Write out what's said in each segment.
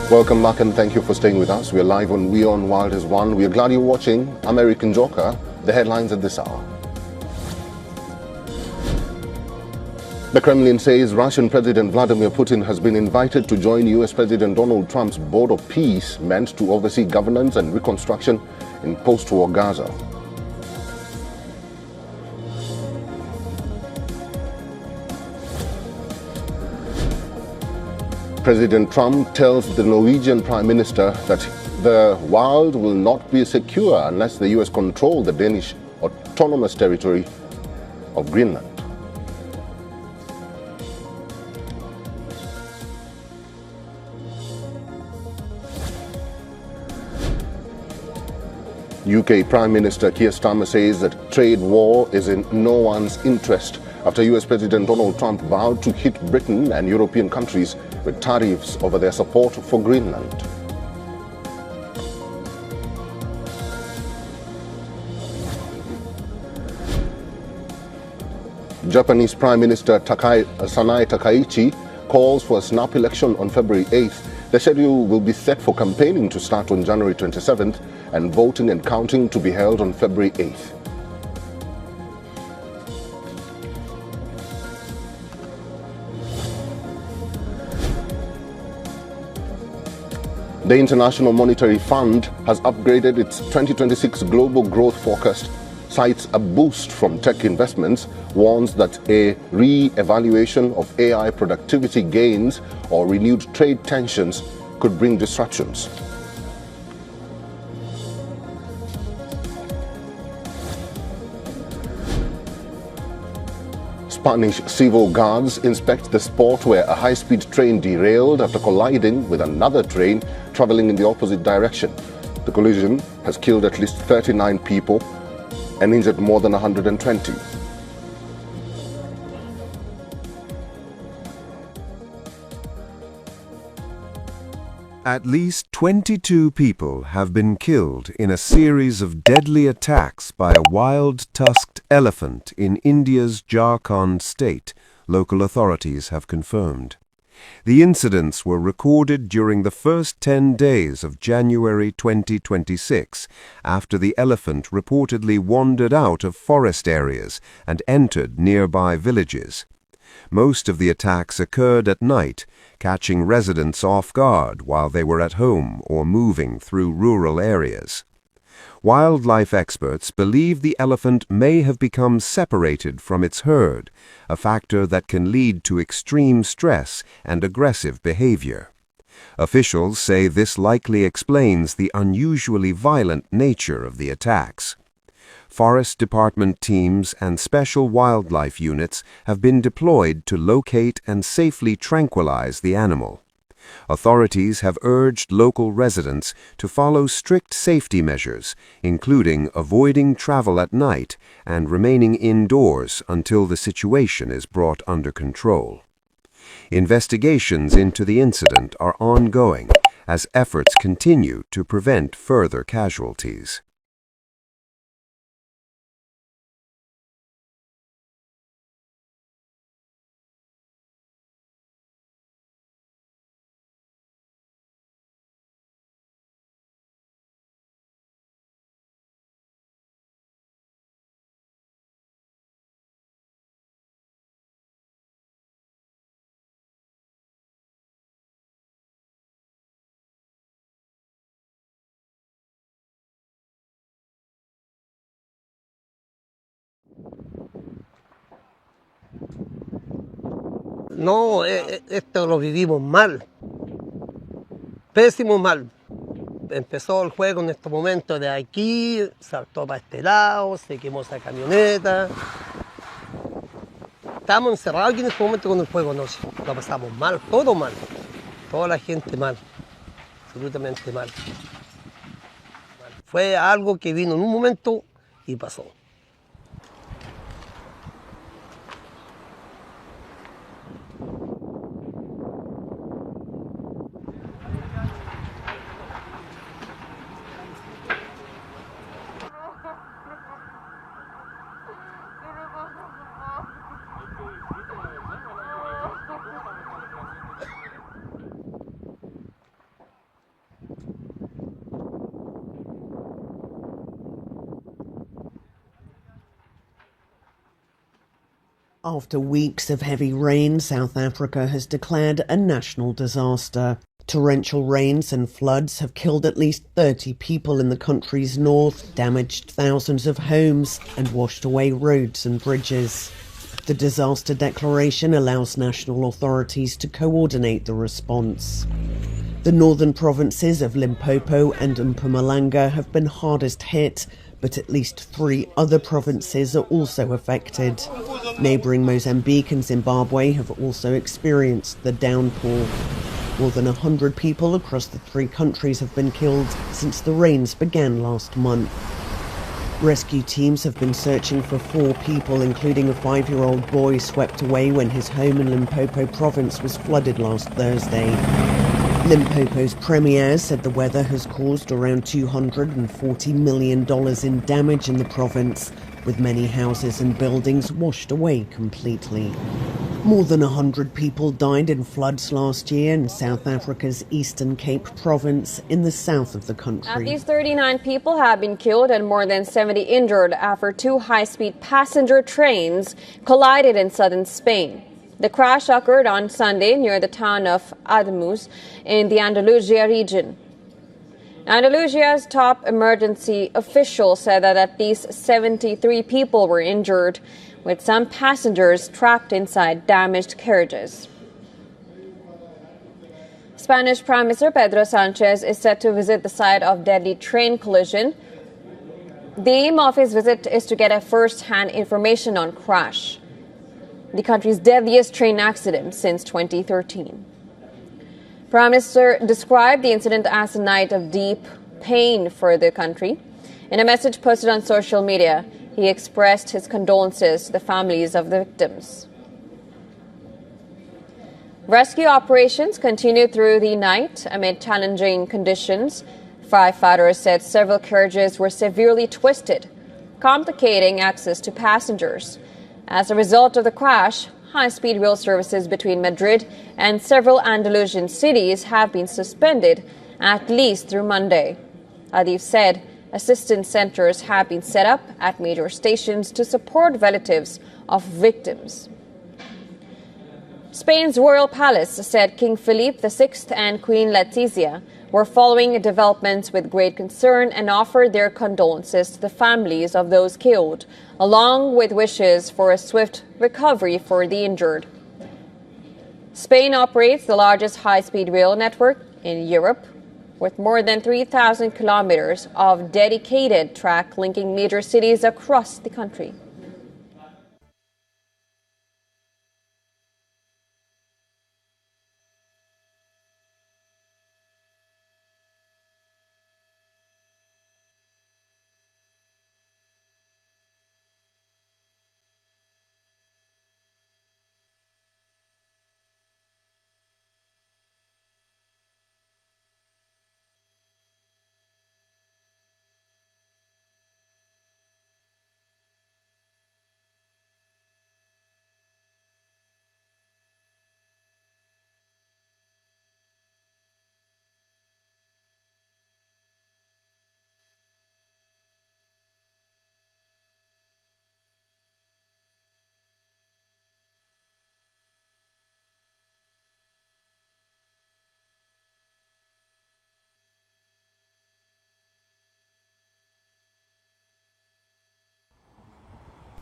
Welcome back and thank you for staying with us. We are live on WION Wild as One. We are glad you're watching American Joker, the headlines at this hour. The Kremlin says Russian President Vladimir Putin has been invited to join US President Donald Trump's Board of Peace, meant to oversee governance and reconstruction in post-war Gaza. President Trump tells the Norwegian Prime Minister that the world will not be secure unless the US control the Danish autonomous territory of Greenland. UK Prime Minister Keir Starmer says that trade war is in no one's interest after US President Donald Trump vowed to hit Britain and European countries with tariffs over their support for Greenland. Japanese Prime Minister Sanae Takaichi calls for a snap election on February 8th. The schedule will be set for campaigning to start on January 27th and voting and counting to be held on February 8th. The International Monetary Fund has upgraded its 2026 global growth forecast, cites a boost from tech investments, warns that a re-evaluation of AI productivity gains or renewed trade tensions could bring disruptions. Spanish civil guards inspect the spot where a high-speed train derailed after colliding with another train traveling in the opposite direction. The collision has killed at least 39 people and injured more than 120. At least 22 people have been killed in a series of deadly attacks by a wild-tusked elephant in India's Jharkhand state, local authorities have confirmed. The incidents were recorded during the first 10 days of January 2026, after the elephant reportedly wandered out of forest areas and entered nearby villages. Most of the attacks occurred at night, catching residents off guard while they were at home or moving through rural areas. Wildlife experts believe the elephant may have become separated from its herd, a factor that can lead to extreme stress and aggressive behavior. Officials say this likely explains the unusually violent nature of the attacks. Forest Department teams and special wildlife units have been deployed to locate and safely tranquilize the animal. Authorities have urged local residents to follow strict safety measures, including avoiding travel at night and remaining indoors until the situation is brought under control. Investigations into the incident are ongoing as efforts continue to prevent further casualties. No, esto lo vivimos mal, pésimo mal. Empezó el juego en este momento de aquí, saltó para este lado, se quemó esa camioneta. Estábamos encerrados aquí en este momento con el fuego noche. Lo pasamos mal, todo mal. Toda la gente mal, absolutamente mal. Fue algo que vino en un momento y pasó. After weeks of heavy rain, South Africa has declared a national disaster. Torrential rains and floods have killed at least 30 people in the country's north, damaged thousands of homes, and washed away roads and bridges. The disaster declaration allows national authorities to coordinate the response. The northern provinces of Limpopo and Mpumalanga have been hardest hit, but at least 3 other provinces are also affected. Neighbouring Mozambique and Zimbabwe have also experienced the downpour. More than 100 people across the 3 countries have been killed since the rains began last month. Rescue teams have been searching for 4 people, including a 5-year-old boy swept away when his home in Limpopo province was flooded last Thursday. Limpopo's premier said the weather has caused around $240 million in damage in the province, with many houses and buildings washed away completely. More than 100 people died in floods last year in South Africa's Eastern Cape province in the south of the country. At least 39 people have been killed and more than 70 injured after 2 high-speed passenger trains collided in southern Spain. The crash occurred on Sunday near the town of Ademuz in the Andalusia region. Andalusia's top emergency official said that at least 73 people were injured, with some passengers trapped inside damaged carriages. Spanish Prime Minister Pedro Sanchez is set to visit the site of deadly train collision. The aim of his visit is to get a first-hand information on crash, the country's deadliest train accident since 2013. Prime Minister described the incident as a night of deep pain for the country. In a message posted on social media, he expressed his condolences to the families of the victims. Rescue operations continued through the night amid challenging conditions. Firefighters said several carriages were severely twisted, complicating access to passengers. As a result of the crash, high-speed rail services between Madrid and several Andalusian cities have been suspended at least through Monday. Adif said assistance centers have been set up at major stations to support relatives of victims. Spain's royal palace said King Philippe VI and Queen Letizia were following developments with great concern and offered their condolences to the families of those killed, along with wishes for a swift recovery for the injured. Spain operates the largest high-speed rail network in Europe, with more than 3,000 kilometers of dedicated track linking major cities across the country.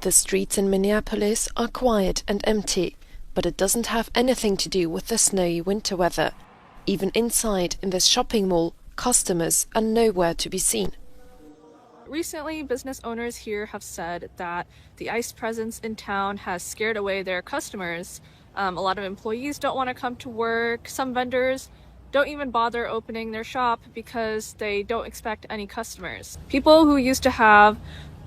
The streets in Minneapolis are quiet and empty, but it doesn't have anything to do with the snowy winter weather. Even inside in this shopping mall, customers are nowhere to be seen. Recently, business owners here have said that the ICE presence in town has scared away their customers. A lot of employees don't want to come to work. Some vendors don't even bother opening their shop because they don't expect any customers. People who used to have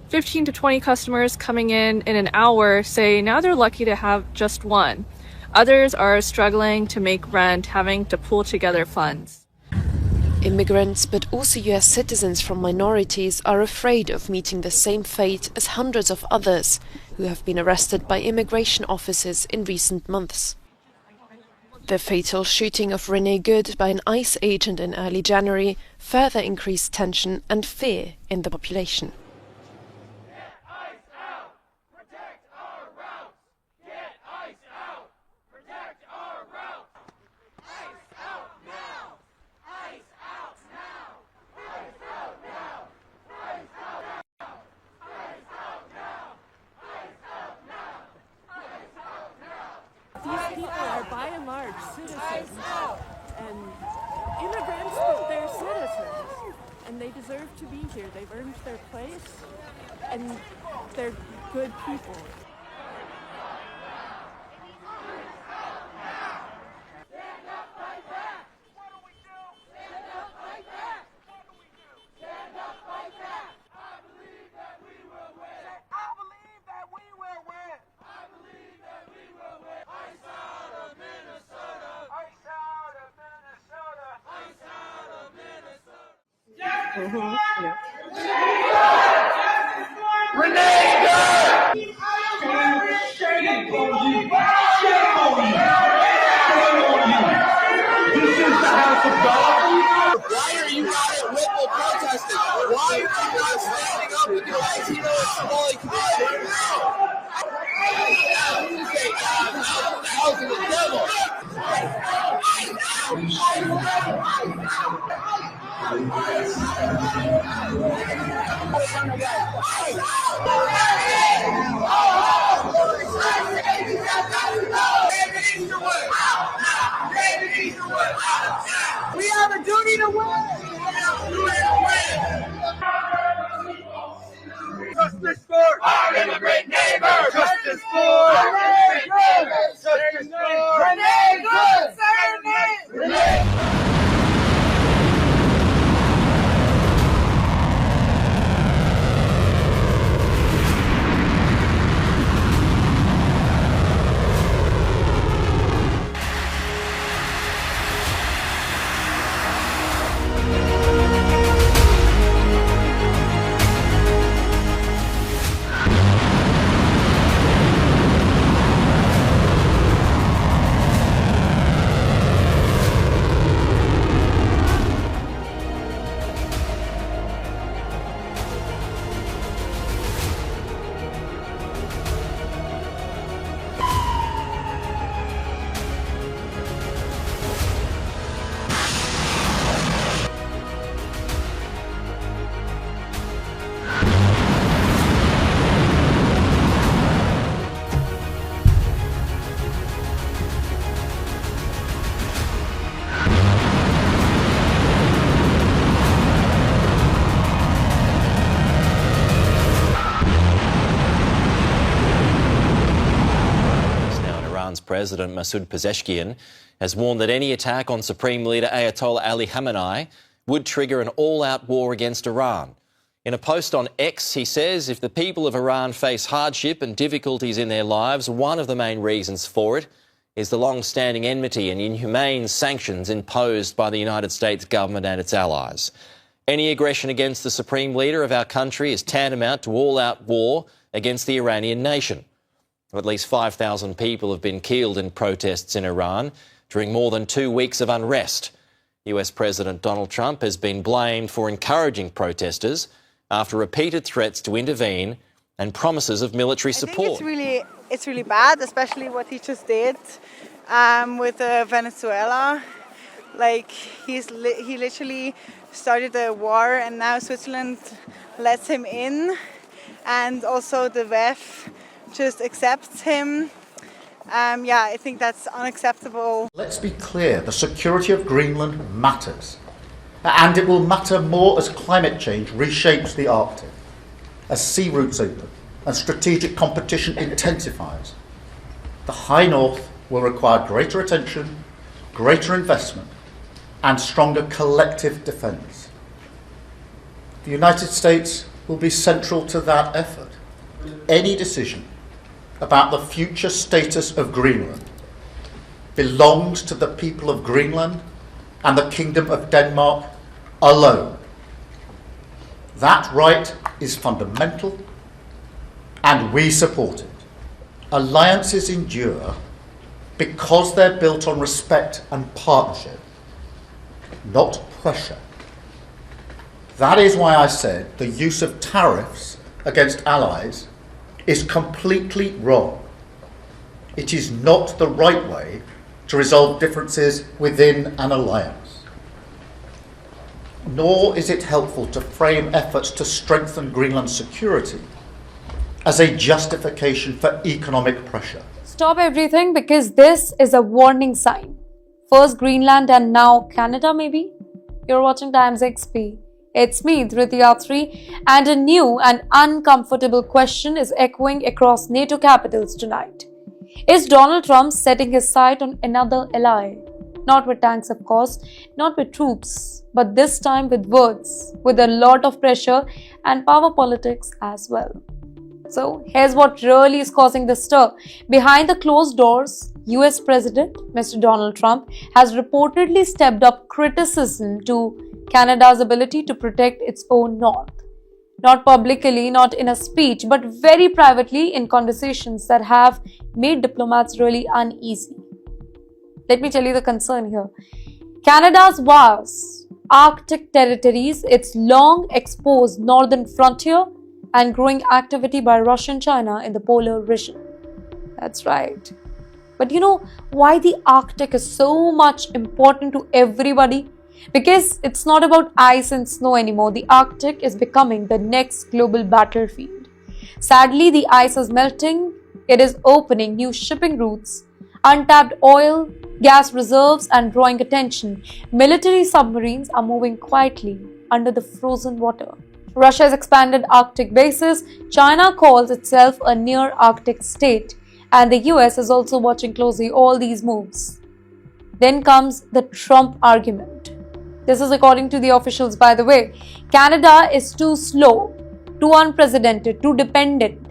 15 to 20 customers coming in an hour say now they're lucky to have just one. Others are struggling to make rent, having to pull together funds. Immigrants, but also US citizens from minorities, are afraid of meeting the same fate as hundreds of others who have been arrested by immigration officers in recent months. The fatal shooting of Renee Good by an ICE agent in early January further increased tension and fear in the population. citizens. And immigrants, but they're citizens. And they deserve to be here. They've earned their place. And they're good people. We have a duty to win. Justice for our immigrant neighbors. Justice for our immigrant neighbors. Justice for Renee Good. Renee. President Masoud Pezeshkian has warned that any attack on Supreme Leader Ayatollah Ali Khamenei would trigger an all-out war against Iran. In a post on X, he says if the people of Iran face hardship and difficulties in their lives, one of the main reasons for it is the long-standing enmity and inhumane sanctions imposed by the United States government and its allies. Any aggression against the Supreme Leader of our country is tantamount to all-out war against the Iranian nation. At least 5,000 people have been killed in protests in Iran during more than 2 weeks of unrest. US President Donald Trump has been blamed for encouraging protesters after repeated threats to intervene and promises of military support. I think it's really bad, especially what he just did with Venezuela. Like he literally started a war, and now Switzerland lets him in, and also the WEF just accepts him. I think that's unacceptable. Let's be clear, the security of Greenland matters. And it will matter more as climate change reshapes the Arctic, as sea routes open and strategic competition intensifies. The High North will require greater attention, greater investment, and stronger collective defence. The United States will be central to that effort. Any decision about the future status of Greenland belongs to the people of Greenland and the Kingdom of Denmark alone. That right is fundamental, and we support it. Alliances endure because they're built on respect and partnership, not pressure. That is why I said the use of tariffs against allies is completely wrong. It is not the right way to resolve differences within an alliance. Nor is it helpful to frame efforts to strengthen Greenland's security as a justification for economic pressure. Stop everything, because this is a warning sign. First Greenland and now Canada maybe? You're watching Times XP. It's me, Dhriti Athri, and a new and uncomfortable question is echoing across NATO capitals tonight. Is Donald Trump setting his sight on another ally? Not with tanks, of course, not with troops, but this time with words, with a lot of pressure and power politics as well. So here's what really is causing the stir. Behind the closed doors, US President Mr. Donald Trump has reportedly stepped up criticism to Canada's ability to protect its own north. Not publicly, not in a speech, but very privately in conversations that have made diplomats really uneasy. Let me tell you the concern here. Canada's vast Arctic territories, its long exposed northern frontier, and growing activity by Russia and China in the polar region. That's right. But you know why the Arctic is so much important to everybody? Because it's not about ice and snow anymore. The Arctic is becoming the next global battlefield. Sadly, the ice is melting. It is opening new shipping routes, untapped oil, gas reserves, and drawing attention. Military submarines are moving quietly under the frozen water. Russia has expanded Arctic bases. China calls itself a near Arctic state. And the US is also watching closely all these moves. Then comes the Trump argument. This is according to the officials, by the way. Canada is too slow, too unprecedented, too dependent.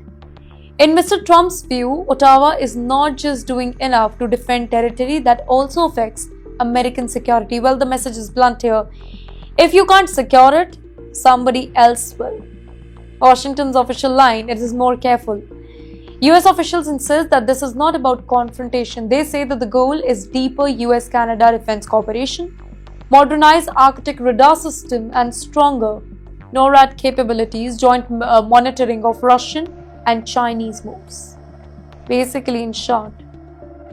In Mr. Trump's view, Ottawa is not just doing enough to defend territory that also affects American security. Well, the message is blunt here. If you can't secure it, somebody else will. Washington's official line, it is more careful. US officials insist that this is not about confrontation. They say that the goal is deeper US-Canada defense cooperation, modernized Arctic radar system, and stronger NORAD capabilities, joint monitoring of Russian and Chinese moves. Basically, in short,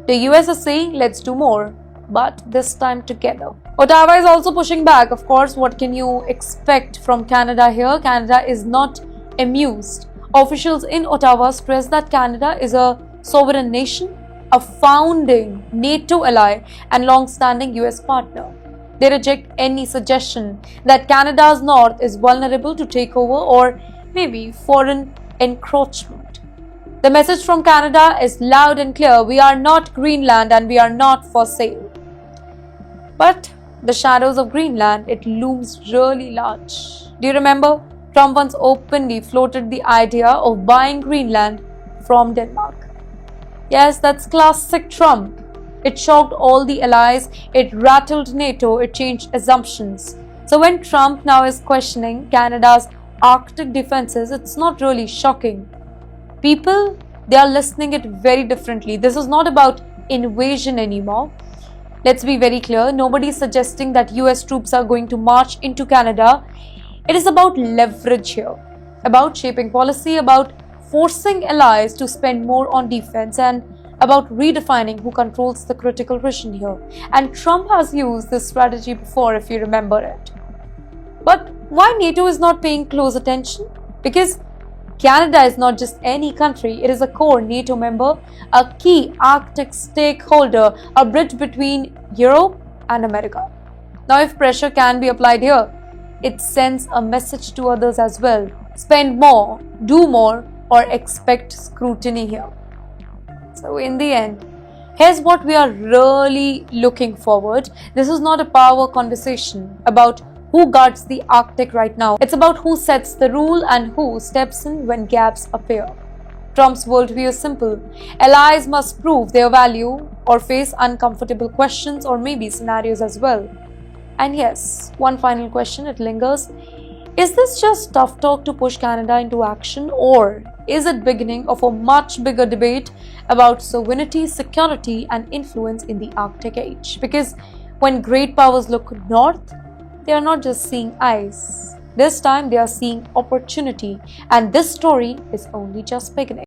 the US is saying let's do more, but this time together. Ottawa is also pushing back. Of course, what can you expect from Canada here? Canada is not amused. Officials in Ottawa stress that Canada is a sovereign nation, a founding NATO ally, and long-standing US partner. They reject any suggestion that Canada's north is vulnerable to takeover or maybe foreign encroachment. The message from Canada is loud and clear. We are not Greenland and we are not for sale. But the shadows of Greenland, it looms really large. Do you remember? Trump once openly floated the idea of buying Greenland from Denmark. Yes, that's classic Trump. It shocked all the allies, it rattled NATO, it changed assumptions. So when Trump now is questioning Canada's Arctic defenses, it's not really shocking. People, they are listening it very differently. This is not about invasion anymore. Let's be very clear, nobody is suggesting that US troops are going to march into Canada. It is about leverage here, about shaping policy, about forcing allies to spend more on defense, and about redefining who controls the critical region here. And Trump has used this strategy before, if you remember it. But why NATO is not paying close attention? Because Canada is not just any country, it is a core NATO member, a key Arctic stakeholder, a bridge between Europe and America. Now, if pressure can be applied here, it sends a message to others as well. Spend more, do more, or expect scrutiny here. So in the end, here's what we are really looking forward. This is not a power conversation about who guards the Arctic right now. It's about who sets the rule and who steps in when gaps appear. Trump's worldview is simple. Allies must prove their value or face uncomfortable questions or maybe scenarios as well. And yes, one final question, it lingers. Is this just tough talk to push Canada into action, or is it beginning of a much bigger debate about sovereignty, security, and influence in the Arctic age? Because when great powers look north, they are not just seeing ice. This time they are seeing opportunity, and this story is only just beginning.